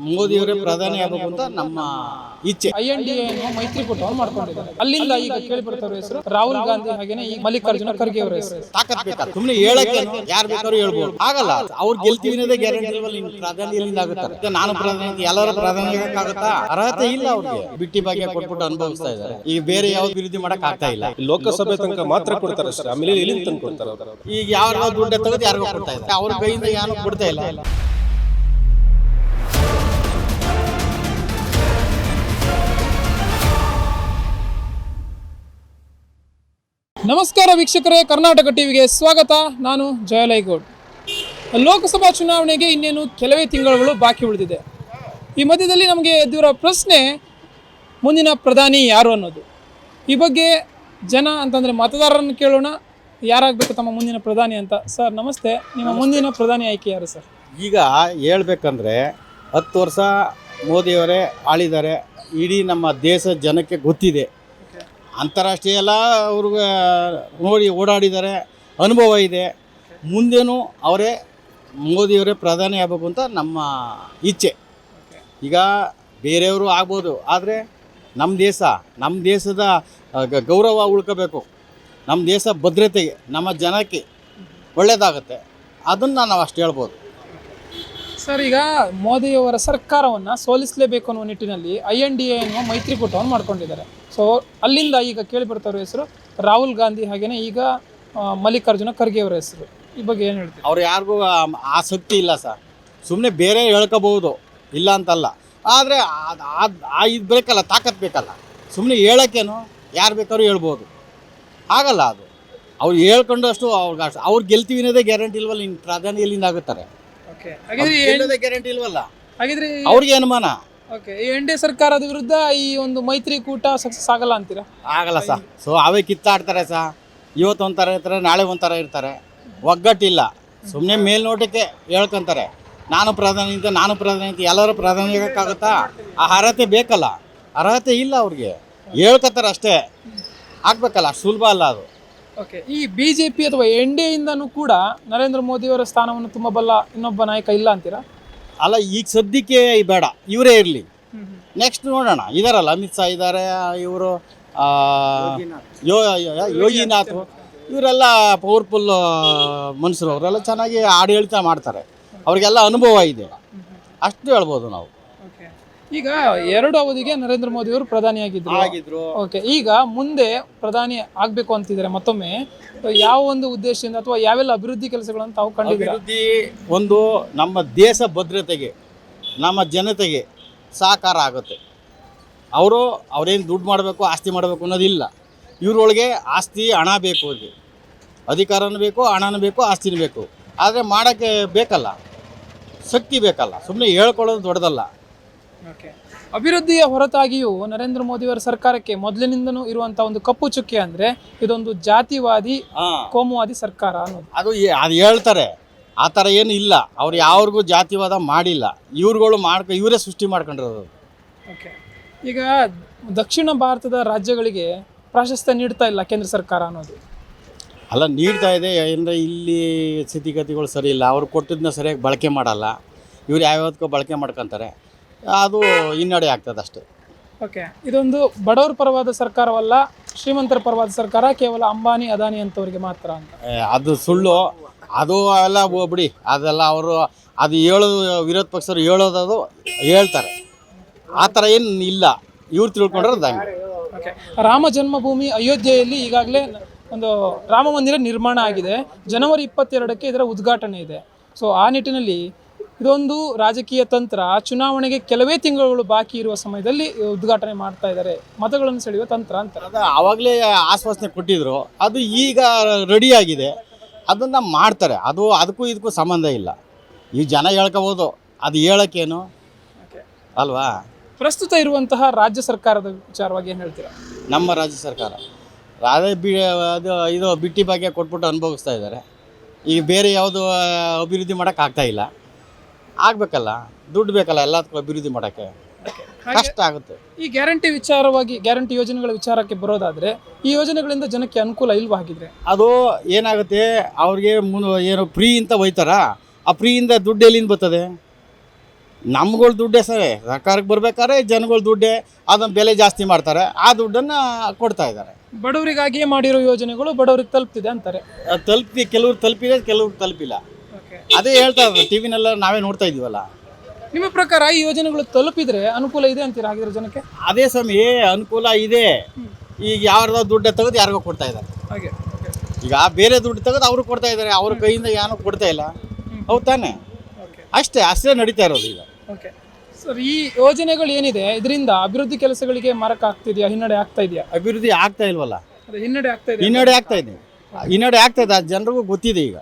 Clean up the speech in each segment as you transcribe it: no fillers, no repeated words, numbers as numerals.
ಮೋದಿಯವರೇ ಪ್ರಧಾನಿ ಆಗಬೇಕು ಅಂತ ನಮ್ಮ ಇಚ್ಛೆ. INDA ಎನ್ನುವ ಮೈತ್ರಿಕೂಟವನ್ನು ಮಾಡ್ಕೊಂಡಿದ್ದಾರೆ. ಅಲ್ಲಿಂದ ಈಗ ಕೇಳಿ ಬರ್ತಾರ ಹೆಸರು ರಾಹುಲ್ ಗಾಂಧಿ ಹಾಗೇನೆ ಈಗ ಮಲ್ಲಿಕಾರ್ಜುನ ಖರ್ಗೆ ಅವರ ಹೆಸರು. ತಾಕತ್ ಬೇಕಾ? ಸುಮ್ಮನೆ ಹೇಳಕ್ಕೆ ಯಾರು ಬೇಕಾದ್ರೂ ಹೇಳ್ಬೋದು, ಆಗಲ್ಲ. ಅವ್ರು ಗೆಲ್ತೀವಿ ಅನ್ನೋದೇ ಗ್ಯಾರಂಟಿ ಇಲ್ವಲ್ಲ. ಇನ್ನು ಪ್ರಧಾನಿ ಎಲ್ಲಿಂದ ಆಗುತ್ತಾರೆ? ನಾನು ಪ್ರಧಾನಿ ಎಲ್ಲರೂ ಪ್ರಧಾನಿ ಆಗಕ್ಕಾಗುತ್ತಾ? ಅರ್ಹತೆ ಇಲ್ಲ ಅವ್ರಿಗೆ. ಬಿಟ್ಟಿ ಬಗ್ಗೆ ಕೊಟ್ಬಿಟ್ಟು ಅನುಭವಿಸ್ತಾ ಇದ್ದಾರೆ. ಈಗ ಬೇರೆ ಯಾವ್ದು ಅಭಿವೃದ್ಧಿ ಮಾಡಕ್ ಆಗ್ತಾ ಇಲ್ಲ. ಲೋಕಸಭೆ ತನಕ ಮಾತ್ರ ಕೊಡ್ತಾರೆ ಅಷ್ಟೇ, ಆಮೇಲೆ ಎಲ್ಲಿಂದ ತಂದು ಕೊಡ್ತಾರೆ ಅವರು. ಈಗ ಯಾರು ದುಡ್ಡು ತೆಗೆದು ಯಾರಿಗೂ ಕೊಡ್ತಾ ಇದ್ದಾರೆ, ಅವ್ರ ಕೈಯಿಂದ ಯಾರು ಕೊಡ್ತಾ ಇಲ್ಲ. ನಮಸ್ಕಾರ ವೀಕ್ಷಕರೇ, ಕರ್ನಾಟಕ ಟಿವಿಗೆ ಸ್ವಾಗತ. ನಾನು ಜಯಲೈಗೌಡ್. ಲೋಕಸಭಾ ಚುನಾವಣೆಗೆ ಇನ್ನೇನು ಕೆಲವೇ ತಿಂಗಳುಗಳು ಬಾಕಿ ಉಳಿದಿದೆ. ಈ ಮಧ್ಯದಲ್ಲಿ ನಮಗೆ ಎದ್ದಿರೋ ಪ್ರಶ್ನೆ ಮುಂದಿನ ಪ್ರಧಾನಿ ಯಾರು ಅನ್ನೋದು. ಈ ಬಗ್ಗೆ ಜನ ಅಂತಂದರೆ ಮತದಾರರನ್ನು ಕೇಳೋಣ, ಯಾರಾಗಬೇಕು ತಮ್ಮ ಮುಂದಿನ ಪ್ರಧಾನಿ ಅಂತ. ಸರ್ ನಮಸ್ತೆ, ನಿಮ್ಮ ಮುಂದಿನ ಪ್ರಧಾನಿ ಆಯ್ಕೆ ಯಾರು ಸರ್? ಈಗ ಹೇಳ್ಬೇಕಂದ್ರೆ 10 ವರ್ಷ ಮೋದಿಯವರೇ ಆಳಿದ್ದಾರೆ. ಇಡೀ ನಮ್ಮ ದೇಶದ ಜನಕ್ಕೆ ಗೊತ್ತಿದೆ. ಅಂತಾರಾಷ್ಟ್ರೀಯ ಎಲ್ಲ ಅವ್ರಿಗೆ ನೋಡಿ ಓಡಾಡಿದ್ದಾರೆ, ಅನುಭವ ಇದೆ. ಮುಂದೇನು ಅವರೇ ಮೋದಿಯವರೇ ಪ್ರಧಾನಿ ಆಗಬೇಕು ಅಂತ ನಮ್ಮ ಇಚ್ಛೆ. ಈಗ ಬೇರೆಯವರು ಆಗ್ಬೋದು, ಆದರೆ ನಮ್ಮ ದೇಶದ ಗೌರವ ಉಳ್ಕೋಬೇಕು. ನಮ್ಮ ದೇಶ ಭದ್ರತೆಗೆ, ನಮ್ಮ ಜನಕ್ಕೆ ಒಳ್ಳೆಯದಾಗುತ್ತೆ. ಅದನ್ನು ನಾವು ಅಷ್ಟು ಹೇಳ್ಬೋದು ಸರ್. ಈಗ ಮೋದಿಯವರ ಸರ್ಕಾರವನ್ನು ಸೋಲಿಸಲೇಬೇಕು ಅನ್ನುವ ನಿಟ್ಟಿನಲ್ಲಿ INDA ಎನ್ನುವ ಮೈತ್ರಿಕೂಟವನ್ನು ಮಾಡ್ಕೊಂಡಿದ್ದಾರೆ. ಸೊ ಅಲ್ಲಿಂದ ಈಗ ಕೇಳಿ ಬರ್ತಾರೋ ಹೆಸರು ರಾಹುಲ್ ಗಾಂಧಿ ಹಾಗೇನೆ ಈಗ ಮಲ್ಲಿಕಾರ್ಜುನ ಖರ್ಗೆ ಅವರ ಹೆಸರು. ಈ ಬಗ್ಗೆ ಏನು ಹೇಳ್ತೀವಿ? ಅವ್ರು ಯಾರಿಗೂ ಆಸಕ್ತಿ ಇಲ್ಲ ಸರ್. ಸುಮ್ಮನೆ ಬೇರೆ ಹೇಳ್ಕೋಬಹುದು, ಇಲ್ಲ ಅಂತಲ್ಲ. ಆದರೆ ಇದು ಬೇಕಲ್ಲ, ತಾಕತ್ ಬೇಕಲ್ಲ. ಸುಮ್ಮನೆ ಹೇಳೋಕ್ಕೇನು ಯಾರು ಬೇಕಾದ್ರೂ ಹೇಳ್ಬೋದು, ಆಗಲ್ಲ. ಅದು ಅವ್ರು ಹೇಳ್ಕೊಂಡಷ್ಟು ಅವ್ರು ಗೆಲ್ತೀವಿ ಅನ್ನೋದೇ ಗ್ಯಾರಂಟಿ ಇಲ್ವಲ್ಲ. ಇನ್ನು ಪ್ರಧಾನಿ ಎಲ್ಲಿಂದ ಆಗುತ್ತಾರೆ? ಗ್ಯಾರಂಟಿ ಇಲ್ವಲ್ಲ. ಹಾಗಿದ್ರೆ ಅವ್ರಿಗೆ ಅನುಮಾನ. ಓಕೆ, ಈ NDA ಸರ್ಕಾರದ ವಿರುದ್ಧ ಈ ಒಂದು ಮೈತ್ರಿಕೂಟ ಸಕ್ಸಸ್ ಆಗಲ್ಲ ಅಂತೀರಾ? ಆಗಲ್ಲ ಸರ್. ಸೊ ಅವೇ ಕಿತ್ತಾಡ್ತಾರೆ ಸರ್. ಇವತ್ತು ಒಂಥರ ಇರ್ತಾರೆ, ನಾಳೆ ಒಂಥರ ಇರ್ತಾರೆ. ಒಗ್ಗಟ್ಟಿಲ್ಲ. ಸುಮ್ಮನೆ ಮೇಲ್ನೋಟಕ್ಕೆ ಹೇಳ್ಕೊಂತಾರೆ ನಾನು ಪ್ರಧಾನಿ ಅಂತ. ಎಲ್ಲರೂ ಪ್ರಧಾನಿ ಆಗೋಕ್ಕಾಗುತ್ತಾ? ಆ ಅರ್ಹತೆ ಬೇಕಲ್ಲ. ಅರ್ಹತೆ ಇಲ್ಲ ಅವ್ರಿಗೆ. ಹೇಳ್ಕೊತಾರೆ ಅಷ್ಟೇ, ಆಗ್ಬೇಕಲ್ಲ. ಸುಲಭ ಅಲ್ಲ ಅದು. ಓಕೆ, ಈ BJP ಅಥವಾ NDA ಇಂದನೂ ಕೂಡ ನರೇಂದ್ರ ಮೋದಿಯವರ ಸ್ಥಾನವನ್ನು ತುಂಬಬಲ್ಲ ಇನ್ನೊಬ್ಬ ನಾಯಕ ಇಲ್ಲ ಅಂತೀರಾ? ಅಲ್ಲ, ಈಗ ಸದ್ಯಕ್ಕೆ ಬೇಡ, ಇವರೇ ಇರಲಿ. ನೆಕ್ಸ್ಟ್ ನೋಡೋಣ. ಇದಾರಲ್ಲ, ಅಮಿತ್ ಶಾ ಇದ್ದಾರೆ, ಇವರು ಯೋಗಿನಾಥ್, ಇವರೆಲ್ಲ ಪವರ್ಫುಲ್ ಮನುಷ್ಯರು. ಅವರೆಲ್ಲ ಚೆನ್ನಾಗಿ ಆಡಳಿತ ಮಾಡ್ತಾರೆ. ಅವ್ರಿಗೆಲ್ಲ ಅನುಭವ ಇದೆ. ಅಷ್ಟು ಹೇಳ್ಬೋದು ನಾವು. ಈಗ 2 ಅವಧಿಗೆ ನರೇಂದ್ರ ಮೋದಿ ಅವರು ಪ್ರಧಾನಿಯಾಗಿದ್ರು. ಓಕೆ, ಈಗ ಮುಂದೆ ಪ್ರಧಾನಿ ಆಗಬೇಕು ಅಂತಿದ್ದಾರೆ ಮತ್ತೊಮ್ಮೆ. ಯಾವ ಒಂದು ಉದ್ದೇಶದಿಂದ ಅಥವಾ ಯಾವೆಲ್ಲ ಅಭಿವೃದ್ಧಿ ಕೆಲಸಗಳನ್ನು ತಾವು ಕಂಡಿದ್ದೀರಾ? ಅಭಿವೃದ್ಧಿ ಒಂದು ನಮ್ಮ ದೇಶ ಭದ್ರತೆಗೆ, ನಮ್ಮ ಜನತೆಗೆ ಸಹಕಾರ ಆಗುತ್ತೆ. ಅವ್ರೇನು ದುಡ್ಡು ಮಾಡಬೇಕು, ಆಸ್ತಿ ಮಾಡಬೇಕು ಅನ್ನೋದಿಲ್ಲ. ಇವ್ರೊಳಗೆ ಆಸ್ತಿ ಹಣ ಬೇಕು, ಅವ್ರಿಗೆ ಅಧಿಕಾರನೂ ಬೇಕು, ಹಣನೂ ಬೇಕು, ಆಸ್ತಿನೂ ಬೇಕು. ಆದರೆ ಮಾಡೋಕ್ಕೆ ಬೇಕಲ್ಲ, ಶಕ್ತಿ ಬೇಕಲ್ಲ. ಸುಮ್ಮನೆ ಹೇಳ್ಕೊಳ್ಳೋದು ದೊಡ್ಡದಲ್ಲ. ಓಕೆ, ಅಭಿವೃದ್ಧಿಯ ಹೊರತಾಗಿಯೂ ನರೇಂದ್ರ ಮೋದಿಯವರ ಸರ್ಕಾರಕ್ಕೆ ಮೊದಲಿನಿಂದನೂ ಇರುವಂಥ ಒಂದು ಕಪ್ಪು ಚುಕ್ಕೆ ಅಂದರೆ ಇದೊಂದು ಜಾತಿವಾದಿ, ಕೋಮುವಾದಿ ಸರ್ಕಾರ ಅನ್ನೋದು. ಅದು ಹೇಳ್ತಾರೆ. ಆ ಥರ ಏನು ಇಲ್ಲ. ಅವ್ರು ಯಾವ್ರಿಗೂ ಜಾತಿವಾದ ಮಾಡಿಲ್ಲ. ಇವ್ರುಗಳು ಇವರೇ ಸೃಷ್ಟಿ ಮಾಡ್ಕೊಂಡಿರೋದು. ಓಕೆ, ಈಗ ದಕ್ಷಿಣ ಭಾರತದ ರಾಜ್ಯಗಳಿಗೆ ಪ್ರಾಶಸ್ತ್ಯ ನೀಡ್ತಾ ಇಲ್ಲ ಕೇಂದ್ರ ಸರ್ಕಾರ ಅನ್ನೋದು. ಅಲ್ಲ, ನೀಡ್ತಾ ಇದೆ. ಅಂದರೆ ಇಲ್ಲಿ ಸ್ಥಿತಿಗತಿಗಳು ಸರಿ ಇಲ್ಲ. ಅವ್ರು ಕೊಟ್ಟಿದ್ದನ್ನ ಸರಿಯಾಗಿ ಬಳಕೆ ಮಾಡಲ್ಲ. ಇವ್ರು ಯಾವ್ಯಾವ್ದಕ್ಕೂ ಬಳಕೆ ಮಾಡ್ಕೊತಾರೆ. ಅದು ಹಿನ್ನಡೆ ಆಗ್ತದೆ ಅಷ್ಟೇ. ಓಕೆ, ಇದೊಂದು ಬಡವರ ಪರವಾದ ಸರ್ಕಾರವಲ್ಲ, ಶ್ರೀಮಂತರ ಪರವಾದ ಸರ್ಕಾರ. ಕೇವಲ ಅಂಬಾನಿ ಅದಾನಿ ಅಂತವರಿಗೆ ಮಾತ್ರ ಅಂತ. ಅದು ಸುಳ್ಳು. ಅದು ಎಲ್ಲ ಬಿಡಿ, ಅದೆಲ್ಲ ಅವರು ಅದು ಹೇಳೋದು, ವಿರೋಧ ಪಕ್ಷರು ಹೇಳೋದು ಹೇಳ್ತಾರೆ. ಆ ಥರ ಏನು ಇಲ್ಲ. ಇವ್ರು ತಿಳ್ಕೊಂಡ್ರೆ ದಂಗೆ. ಓಕೆ, ರಾಮ ಜನ್ಮಭೂಮಿ ಅಯೋಧ್ಯೆಯಲ್ಲಿ ಈಗಾಗಲೇ ಒಂದು ರಾಮ ಮಂದಿರ ನಿರ್ಮಾಣ ಆಗಿದೆ. ಜನವರಿ 22ಕ್ಕೆ ಇದರ ಉದ್ಘಾಟನೆ ಇದೆ. ಸೊ ಆ ನಿಟ್ಟಿನಲ್ಲಿ ಇದೊಂದು ರಾಜಕೀಯ ತಂತ್ರ. ಚುನಾವಣೆಗೆ ಕೆಲವೇ ತಿಂಗಳುಗಳು ಬಾಕಿ ಇರುವ ಸಮಯದಲ್ಲಿ ಉದ್ಘಾಟನೆ ಮಾಡ್ತಾ ಇದ್ದಾರೆ. ಮತಗಳನ್ನು ಸೆಳೆಯುವ ತಂತ್ರ ಅಂತ. ಅದು ಆವಾಗಲೇ ಆಶ್ವಾಸನೆ ಕೊಟ್ಟಿದ್ರು. ಅದು ಈಗ ರೆಡಿಯಾಗಿದೆ. ಅದನ್ನು ಮಾಡ್ತಾರೆ. ಅದಕ್ಕೂ ಇದಕ್ಕೂ ಸಂಬಂಧ ಇಲ್ಲ. ಈ ಜನ ಹೇಳ್ಕೋಬೋದು, ಅದು ಹೇಳೋಕ್ಕೇನು ಅಲ್ವಾ? ಪ್ರಸ್ತುತ ಇರುವಂತಹ ರಾಜ್ಯ ಸರ್ಕಾರದ ವಿಚಾರವಾಗಿ ಏನು ಹೇಳ್ತೀರಾ? ನಮ್ಮ ರಾಜ್ಯ ಸರ್ಕಾರ ಇದು ಬಿಟ್ಟಿ ಬಗ್ಗೆ ಕೊಟ್ಬಿಟ್ಟು ಅನುಭವಿಸ್ತಾ ಇದ್ದಾರೆ. ಈಗ ಬೇರೆ ಯಾವುದು ಅಭಿವೃದ್ಧಿ ಮಾಡೋಕ್ಕಾಗ್ತಾ ಇಲ್ಲ. ಆಗಬೇಕಲ್ಲ, ದುಡ್ಡು ಬೇಕಲ್ಲ ಎಲ್ಲದಕ್ಕೂ ಅಭಿವೃದ್ಧಿ ಮಾಡೋಕ್ಕೆ. ಕಷ್ಟ ಆಗುತ್ತೆ. ಈ ಗ್ಯಾರಂಟಿ ಯೋಜನೆಗಳ ವಿಚಾರಕ್ಕೆ ಬರೋದಾದರೆ, ಈ ಯೋಜನೆಗಳಿಂದ ಜನಕ್ಕೆ ಅನುಕೂಲ ಇಲ್ವಾಗಿದ್ರೆ ಅದು ಏನಾಗುತ್ತೆ, ಅವ್ರಿಗೆ ಏನು ಫ್ರೀ ಅಂತ ಹೋಯ್ತಾರ. ಆ ಫ್ರೀಯಿಂದ ದುಡ್ಡು ಎಲ್ಲಿಂದ ಬರ್ತದೆ? ನಮ್ಗಳ ದುಡ್ಡೇ ಸರ್, ಸರ್ಕಾರಕ್ಕೆ ಬರ್ಬೇಕಾದ್ರೆ ಜನಗಳ ದುಡ್ಡೇ, ಅದನ್ನು ಬೆಲೆ ಜಾಸ್ತಿ ಮಾಡ್ತಾರೆ, ಆ ದುಡ್ಡನ್ನು ಕೊಡ್ತಾ ಇದ್ದಾರೆ. ಬಡವರಿಗಾಗಿಯೇ ಮಾಡಿರೋ ಯೋಜನೆಗಳು ಬಡವರಿಗೆ ತಲುಪ್ತಿದೆ ಅಂತಾರೆ. ಕೆಲವ್ರು ತಲುಪಿದೆ, ಕೆಲವ್ರು ತಲುಪಿಲ್ಲ. ಅದೇ ಹೇಳ್ತಾ ಇದ್ದಾರೆ, ಟಿ ವಿನೆಲ್ಲ ನಾವೇ ನೋಡ್ತಾ ಇದೀವಲ್ಲ. ನಿಮ್ಮ ಪ್ರಕಾರ ಈ ಯೋಜನೆಗಳು ತಲುಪಿದ್ರೆ ಅನುಕೂಲ ಇದೆ ಅಂತೀರಾ ಹಾಗಿರೋ ಜನಕ್ಕೆ? ಅದೇ ಸಮಯ ಅನುಕೂಲ ಇದೆ. ಈಗ ಯಾರ್ದೋ ದುಡ್ಡು ತೆಗೆದು ಯಾರಿಗೋ ಕೊಡ್ತಾ ಇದ್ದಾರೆ. ಹಾಗೆ ಈಗ ಬೇರೆ ದುಡ್ಡು ತೆಗೆದು ಅವರು ಕೊಡ್ತಾ ಇದ್ದಾರೆ, ಅವ್ರ ಕೈಯಿಂದ ಏನೋ ಕೊಡ್ತಾ ಇಲ್ಲ. ಹೌದು ತಾನೆ? ಅಷ್ಟೇ ನಡೀತಾ ಇರೋದು ಈಗ. ಓಕೆ ಸರ್, ಈ ಯೋಜನೆಗಳು ಏನಿದೆ ಇದರಿಂದ ಅಭಿವೃದ್ಧಿ ಕೆಲಸಗಳಿಗೆ ಮಾರಕ ಆಗ್ತಿದೆಯಾ, ಹಿನ್ನಡೆ ಆಗ್ತಾ ಇದೆಯಾ? ಅಭಿವೃದ್ಧಿ ಆಗ್ತಾ ಇಲ್ವಲ್ಲ, ಅದೇ ಹಿನ್ನಡೆ ಆಗ್ತಾ ಇದೆ. ಹಿನ್ನಡೆ ಆಗ್ತಾ ಇದೆ. ಅದು ಜನರಿಗೂ ಗೊತ್ತಿದೆ. ಈಗ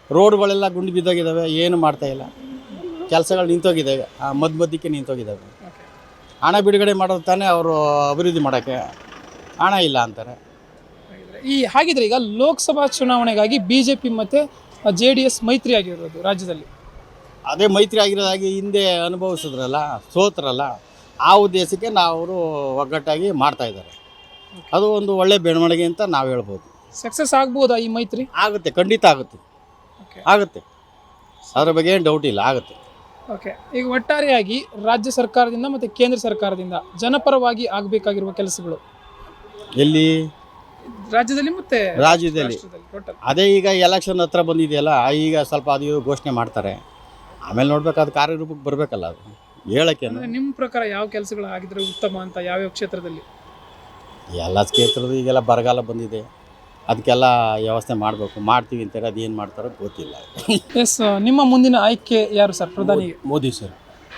ರೋಡ್ಗಳೆಲ್ಲ ಗುಂಡು ಬಿದ್ದೋಗಿದ್ದಾವೆ, ಏನು ಮಾಡ್ತಾ ಇಲ್ಲ. ಕೆಲಸಗಳು ನಿಂತೋಗಿದ್ದಾವೆ, ಮಧ್ಯಕ್ಕೆ ನಿಂತೋಗಿದ್ದಾವೆ. ಹಣ ಬಿಡುಗಡೆ ಮಾಡೋದು ತಾನೇ ಅವರು ಅಭಿವೃದ್ಧಿ ಮಾಡೋಕ್ಕೆ. ಹಣ ಇಲ್ಲ ಅಂತಾರೆ. ಹಾಗಿದ್ರೆ ಈಗ ಲೋಕಸಭಾ ಚುನಾವಣೆಗಾಗಿ BJP ಮತ್ತು JDS ಮೈತ್ರಿ ಆಗಿರೋದು ರಾಜ್ಯದಲ್ಲಿ. ಅದೇ ಮೈತ್ರಿ ಆಗಿರೋದಾಗಿ ಹಿಂದೆ ಅನುಭವಿಸಿದ್ರಲ್ಲ, ಸೋತ್ರಲ್ಲ, ಆ ಉದ್ದೇಶಕ್ಕೆ ಅವರು ಒಗ್ಗಟ್ಟಾಗಿ ಮಾಡ್ತಾ ಇದ್ದಾರೆ. ಅದು ಒಂದು ಒಳ್ಳೆ ಬೆಳವಣಿಗೆ ಅಂತ ನಾವು ಹೇಳ್ಬೋದು. ಸಕ್ಸಸ್ ಆಗ್ಬೋದಾ ಈ ಮೈತ್ರಿ? ಆಗುತ್ತೆ, ಖಂಡಿತ ಆಗುತ್ತೆ. ಆಗುತ್ತೆ, ಅದರ ಬಗ್ಗೆ ಏನು ಡೌಟ್ ಇಲ್ಲ, ಆಗುತ್ತೆ. ಓಕೆ, ಈಗ ಒಟ್ಟಾರೆಯಾಗಿ ರಾಜ್ಯ ಸರ್ಕಾರದಿಂದ ಮತ್ತು ಕೇಂದ್ರ ಸರ್ಕಾರದಿಂದ ಜನಪರವಾಗಿ ಆಗಬೇಕಾಗಿರುವ ಕೆಲಸಗಳು ಎಲ್ಲಿ? ರಾಜ್ಯದಲ್ಲಿ ಮತ್ತೆ ರಾಜ್ಯದಲ್ಲಿ. ಅದೇ ಈಗ ಎಲೆಕ್ಷನ್ ಹತ್ರ ಬಂದಿದೆಯಲ್ಲ, ಈಗ ಸ್ವಲ್ಪ ಅದು ಘೋಷಣೆ ಮಾಡ್ತಾರೆ. ಆಮೇಲೆ ನೋಡ್ಬೇಕಾದ ಕಾರ್ಯರೂಪಕ್ಕೆ ಬರಬೇಕಲ್ಲ, ಅದು ಹೇಳಕ್ಕೆ. ನಿಮ್ಮ ಪ್ರಕಾರ ಯಾವ ಕೆಲಸಗಳು ಆಗಿದ್ರೆ ಉತ್ತಮ ಅಂತ ಯಾವ್ಯಾವ ಕ್ಷೇತ್ರದಲ್ಲಿ? ಎಲ್ಲ ಕ್ಷೇತ್ರದ ಈಗೆಲ್ಲ ಬರಗಾಲ ಬಂದಿದೆ, ಅದಕ್ಕೆಲ್ಲ ವ್ಯವಸ್ಥೆ ಮಾಡಬೇಕು. ಮಾಡ್ತೀವಿ ಅಂತಾರೆ, ಅದೇನು ಮಾಡ್ತಾರೋ ಗೊತ್ತಿಲ್ಲ. ಎಸ್, ನಿಮ್ಮ ಮುಂದಿನ ಆಯ್ಕೆ ಯಾರು ಸರ್ ಪ್ರಧಾನಿ? ಮೋದಿ ಸರ್.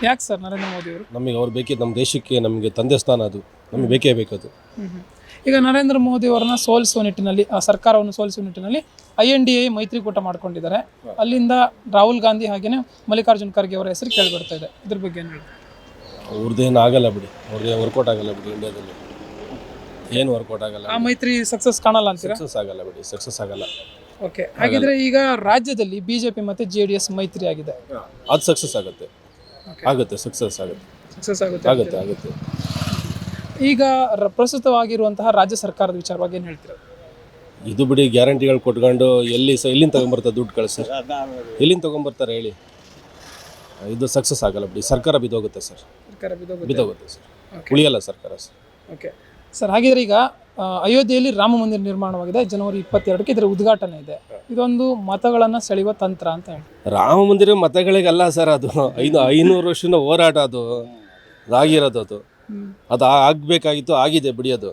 ಯಾಕೆ ಸರ್ ನರೇಂದ್ರ ಮೋದಿ ಅವರು? ನಮಗೆ ಅವ್ರು ಬೇಕೇ, ನಮ್ಮ ದೇಶಕ್ಕೆ ನಮಗೆ ತಂದೆ ಸ್ಥಾನ, ಅದು ನಮಗೆ ಬೇಕೇ ಬೇಕದು. ಈಗ ನರೇಂದ್ರ ಮೋದಿ ಅವರನ್ನ ಸೋಲಿಸುವ ನಿಟ್ಟಿನಲ್ಲಿ, ಸರ್ಕಾರವನ್ನು ಸೋಲಿಸುವ ನಿಟ್ಟಿನಲ್ಲಿ INDA ಮೈತ್ರಿಕೂಟ ಮಾಡ್ಕೊಂಡಿದ್ದಾರೆ. ಅಲ್ಲಿಂದ ರಾಹುಲ್ ಗಾಂಧಿ ಹಾಗೆಯೇ ಮಲ್ಲಿಕಾರ್ಜುನ್ ಖರ್ಗೆ ಅವರ ಹೆಸರು ಕೇಳಿಬರ್ತಾ ಇದೆ. ಇದ್ರ ಬಗ್ಗೆ ಏನು ಹೇಳಿ? ಅವ್ರದ್ದೇನು ಆಗಲ್ಲ ಬಿಡಿ, ಅವ್ರಿಗೆ ವರ್ಕೌಟ್ ಆಗಲ್ಲ ಬಿಡಿ. ಇಂಡಿಯಾದಲ್ಲಿ ಏನು ವರ್ಕೌಟ್ ಆಗಲ್ಲ. ಆ ಮೈತ್ರಿ ಸಕ್ಸಸ್ ಕಾಣಲ್ಲ ಅಂತೀರಾ? ಸಕ್ಸಸ್ ಆಗಲ್ಲ ಬಿಡಿ, ಸಕ್ಸಸ್ ಆಗಲ್ಲ. ಓಕೆ, ಹಾಗಿದ್ರೆ ಈಗ ರಾಜ್ಯದಲ್ಲಿ BJP ಮತ್ತು JDS ಮೈತ್ರಿ ಆಗಿದೆ, ಅದು ಸಕ್ಸಸ್ ಆಗುತ್ತೆ. ಆಗುತ್ತೆ, ಸಕ್ಸಸ್ ಆಗುತ್ತೆ. ಸಕ್ಸಸ್ ಆಗುತ್ತೆ, ಆಗುತ್ತೆ. ಈಗ ಪ್ರಸ್ತುತವಾಗಿರುವಂತಹ ರಾಜ್ಯ ಸರ್ಕಾರದ ವಿಚಾರವಾಗಿ ಏನು ಹೇಳ್ತೀರಾ? ಇದು ಬಿಡಿ, ಗ್ಯಾರಂಟಿಗಳು ಕೊಟ್ಕೊಂಡು ಎಲ್ಲಿಂದ ತಗೊಂಬರ್ತಾರೆ ದುಡ್ಡು ಕಳಿಸ್ತಾರೆ? ಎಲ್ಲಿಂದ ತಗೊಂಬರ್ತಾರೆ ಹೇಳಿ? ಇದು ಸಕ್ಸಸ್ ಆಗಲ್ಲ ಬಿಡಿ, ಸರ್ಕಾರ ಬಿದ್ದೋಗುತ್ತೆ ಸರ್. ಸರ್ಕಾರ ಬಿದ್ದೋಗುತ್ತೆ ಸರ್, ಉಳಿಯಲ್ಲ ಸರ್ಕಾರ ಸರ್. ಓಕೆ ಸರ್, ಹಾಗಿದ್ರೆ ಈಗ ಅಯೋಧ್ಯೆಯಲ್ಲಿ ರಾಮ ಮಂದಿರ ನಿರ್ಮಾಣವಾಗಿದೆ. ಜನವರಿ 22ಕ್ಕೆ ಇದರ ಉದ್ಘಾಟನೆ ಇದೆ. ಇದೊಂದು ಮತಗಳನ್ನು ಸೆಳೆಯುವ ತಂತ್ರ ಅಂತ ಹೇಳಿ. ರಾಮ ಮಂದಿರ ಮತಗಳಿಗಲ್ಲ ಸರ್, ಅದು 500 ವರ್ಷದ ಹೋರಾಟ, ಅದು ಆಗಿರೋದು. ಅದು ಆಗಬೇಕಾಗಿತ್ತು, ಆಗಿದೆ ಬಿಡಿ. ಅದು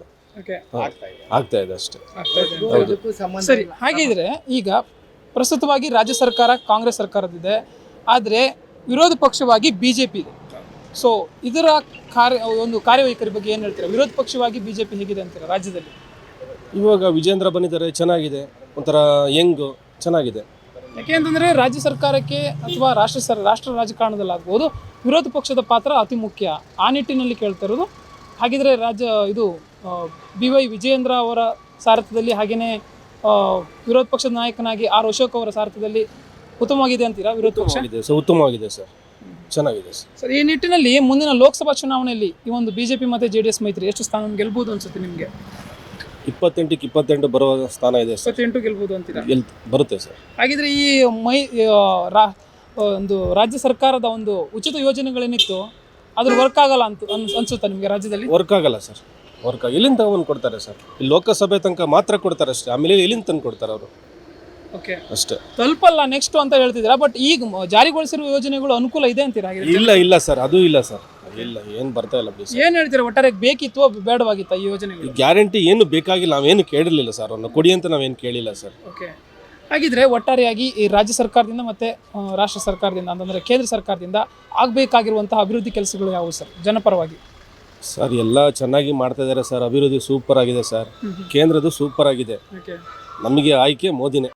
ಆಗ್ತಾ ಇದೆ ಅಷ್ಟೇ. ಸರಿ, ಹಾಗಿದ್ರೆ ಈಗ ಪ್ರಸ್ತುತವಾಗಿ ರಾಜ್ಯ ಸರ್ಕಾರ ಕಾಂಗ್ರೆಸ್ ಸರ್ಕಾರದಿದೆ, ಆದರೆ ವಿರೋಧ ಪಕ್ಷವಾಗಿ BJP ಇದೆ. ಸೊ ಇದರ ಕಾರ್ಯವೈಖರಿ ಬಗ್ಗೆ ಏನು ಹೇಳ್ತೀರಾ? ವಿರೋಧ ಪಕ್ಷವಾಗಿ BJP ಹೇಗಿದೆ ಅಂತೀರಾ ರಾಜ್ಯದಲ್ಲಿ? ಇವಾಗ ವಿಜೇಂದ್ರ ಬಂದಿದ್ದಾರೆ, ಚೆನ್ನಾಗಿದೆ, ಒಂಥರ ಯಂಗ್, ಚೆನ್ನಾಗಿದೆ. ಯಾಕೆಂತಂದರೆ ರಾಜ್ಯ ಸರ್ಕಾರಕ್ಕೆ ಅಥವಾ ರಾಷ್ಟ್ರ ರಾಜಕಾರಣದಲ್ಲಾಗ್ಬೋದು ವಿರೋಧ ಪಕ್ಷದ ಪಾತ್ರ ಅತಿ ಮುಖ್ಯ. ಆ ನಿಟ್ಟಿನಲ್ಲಿ ಕೇಳ್ತಾ ಇರೋದು. ಹಾಗಿದ್ರೆ BY ವಿಜಯೇಂದ್ರ ಅವರ ಸಾರಥ್ಯದಲ್ಲಿ, ಹಾಗೆಯೇ ವಿರೋಧ ಪಕ್ಷದ ನಾಯಕನಾಗಿ R ಅಶೋಕ್ ಅವರ ಸಾರಥ್ಯದಲ್ಲಿ ಉತ್ತಮವಾಗಿದೆ ಅಂತೀರಾ ವಿರೋಧ ಪಕ್ಷ? ಉತ್ತಮವಾಗಿದೆ ಸರ್, ಚೆನ್ನಾಗಿದೆ ಸರ್. ಈ ನಿಟ್ಟಿನಲ್ಲಿ ಮುಂದಿನ ಲೋಕಸಭಾ ಚುನಾವಣೆಯಲ್ಲಿ ಈ ಒಂದು BJP ಮತ್ತು JDS ಮೈತ್ರಿ ಎಷ್ಟು ಸ್ಥಾನ ಗೆಲ್ಬೋದು ಅನ್ಸುತ್ತೆ ನಿಮಗೆ? 28ಕ್ಕೆ 28 ಬರುವ ಸ್ಥಾನ ಇದೆ ಸರ್. 28 ಗೆಲ್ಬೋದು ಅಂತೀರಾ? ಬರುತ್ತೆ ಸರ್. ಹಾಗಿದ್ರೆ ಈ ಒಂದು ರಾಜ್ಯ ಸರ್ಕಾರದ ಒಂದು ಉಚಿತ ಯೋಜನೆಗಳೇನಿತ್ತು ಅದು ವರ್ಕ್ ಆಗಲ್ಲ ಅಂತ ಅನ್ಸುತ್ತಾ ನಿಮಗೆ ರಾಜ್ಯದಲ್ಲಿ? ವರ್ಕ್ ಆಗಲ್ಲ ಸರ್, ಎಲ್ಲಿಂದ ತಗೊಂಡು ಕೊಡ್ತಾರೆ ಸರ್? ಈ ಲೋಕಸಭೆ ತನಕ ಮಾತ್ರ ಕೊಡ್ತಾರೆ ಅಷ್ಟೇ, ಆಮೇಲೆ ಎಲ್ಲಿಂದ ತಂದು ಕೊಡ್ತಾರೆ ಅವರು? ಓಕೆ, ಅಷ್ಟೇ, ತಲುಪಲ್ಲ ನೆಕ್ಸ್ಟ್ ಅಂತ ಹೇಳ್ತಿದ್ದೀರಾ. ಬಟ್ ಈಗ ಜಾರಿಗೊಳಿಸಿರುವ ಯೋಜನೆಗಳು ಅನುಕೂಲ ಇದೆ ಅಂತೀರಾ? ಇಲ್ಲ ಸರ್, ಅದು ಇಲ್ಲ ಸರ್, ಇಲ್ಲ, ಏನು ಬರ್ತಾ ಇಲ್ಲ ಬಿಡಿ. ಏನು ಹೇಳ್ತೀರಾ, ಒಟ್ಟಾರೆ ಬೇಕಿತ್ತು ಬೇಡವಾಗಿತ್ತ ಈ ಯೋಜನೆಗಳು? ಗ್ಯಾರಂಟಿ ಏನು ಬೇಕಾಗಿಲ್ಲ, ನಾವೇನು ಕೇಳಿರಲಿಲ್ಲ ಸರ್, ಅವ್ರನ್ನ ಕೊಡಿ ಅಂತ ನಾವೇನು ಕೇಳಿಲ್ಲ ಸರ್. ಓಕೆ, ಹಾಗಿದ್ರೆ ಒಟ್ಟಾರೆಯಾಗಿ ಈ ರಾಜ್ಯ ಸರ್ಕಾರದಿಂದ ಮತ್ತು ರಾಷ್ಟ್ರ ಸರ್ಕಾರದಿಂದ ಅಂತಂದರೆ ಕೇಂದ್ರ ಸರ್ಕಾರದಿಂದ ಆಗಬೇಕಾಗಿರುವಂತಹ ಅಭಿವೃದ್ಧಿ ಕೆಲಸಗಳು ಯಾವುವು ಸರ್ ಜನಪರವಾಗಿ? ಸರ್ ಎಲ್ಲ ಚೆನ್ನಾಗಿ ಮಾಡ್ತಾ ಇದ್ದಾರೆ ಸರ್, ಅಭಿವೃದ್ಧಿ ಸೂಪರ್ ಆಗಿದೆ ಸರ್, ಕೇಂದ್ರದ್ದು ಸೂಪರ್ ಆಗಿದೆ. ನಮಗೆ ಆಯ್ಕೆ ಮೋದಿನೇ.